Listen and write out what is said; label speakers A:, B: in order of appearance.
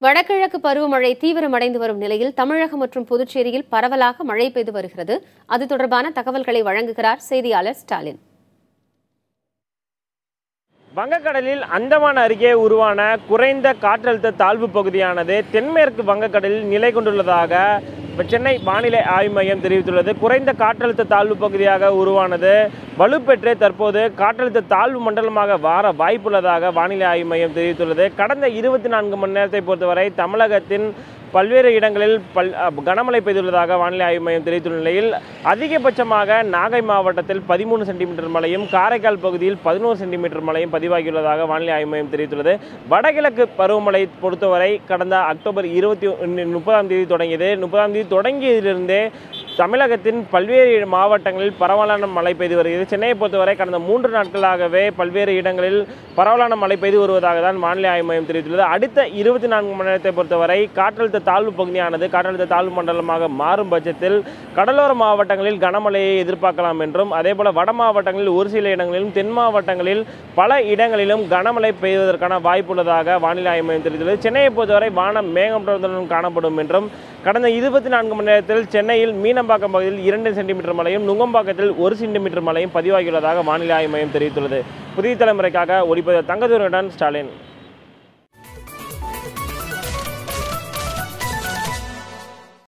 A: வடகிழக்கு பருவமழை தீவிரமடைந்து வரும் நிலையில் தமிழகம் மற்றும் புதுச்சேரியில் பரவலாக மழை பெய்து வருகிறது. அது தொடர்பான தகவல்களை வழங்குகிறார் செய்தியாளர் ஸ்டாலின்.
B: வங்கக்கடலில் அந்தமான் அருகே உருவான குறைந்த காற்றழுத்த தாழ்வு பகுதியானது தென்மேற்கு வங்கக்கடலில் நிலை கொண்டுள்ளதாக சென்னை வானிலை ஆய்வு மையம் தெரிவித்துள்ளது. குறைந்த காற்றழுத்த தாழ்வு பகுதியாக உருவானது வலுப்பெற்று தற்போது காற்றழுத்த தாழ்வு மண்டலமாக மாற வாய்ப்புள்ளதாக வானிலை ஆய்வு மையம் தெரிவித்துள்ளது. கடந்த 24 மணி நேரத்தை பொறுத்தவரை தமிழகத்தின் பல்வேறு இடங்களில் கனமழை பெய்துள்ளதாக வானிலை ஆய்வு மையம் தெரிவித்துள்ள நிலையில் அதிகபட்சமாக நாகை மாவட்டத்தில் 13 சென்டிமீட்டர் மழையும் காரைக்கால் பகுதியில் 11 சென்டிமீட்டர் மழையும் பதிவாகியுள்ளதாக வானிலை ஆய்வு மையம் தெரிவித்துள்ளது. வடகிழக்கு பருவமழை பொறுத்தவரை கடந்த அக்டோபர் 30ஆம் தேதி தொடங்கியது. 30ஆம் தேதி தொடங்கியதிலிருந்தே தமிழகத்தின் பல்வேறு மாவட்டங்களில் பரவலான மழை பெய்து வருகிறது. சென்னையை பொறுத்தவரை கடந்த 3 நாட்களாகவே பல்வேறு இடங்களில் பரவலான மழை பெய்து வருவதாக தான் வானிலை ஆய்வு மையம் தெரிவித்துள்ளது. அடுத்த 24 மணி நேரத்தை பொறுத்தவரை காற்றழுத்த தாழ்வு பகுதியானது காற்றழுத்த தாழ்வு மண்டலமாக மாறும் பட்சத்தில் கடலோர மாவட்டங்களில் கனமழையை எதிர்பார்க்கலாம் என்றும், அதேபோல வட மாவட்டங்களில் ஒரு சில இடங்களிலும் தென் மாவட்டங்களில் பல இடங்களிலும் கனமழை பெய்வதற்கான வாய்ப்புள்ளதாக வானிலை ஆய்வு மையம் தெரிவித்துள்ளது. சென்னையை பொறுத்தவரை வானம் மேகமூட்டத்துடன் காணப்படும் என்றும், கடந்த 24 மணி நேரத்தில் சென்னையில் மீனம்பாக்கம் பகுதியில் 2 சென்டிமீட்டர் மழையும் நுங்கம்பாக்கத்தில் 1 சென்டிமீட்டர் மழையும் பதிவாகியுள்ளதாக வானிலை ஆய்வு மையம் தெரிவித்துள்ளது. புதிய தலைமுறைக்காக ஒளிப்பதிவாளர் தங்கதுரையுடன் ஸ்டாலின்.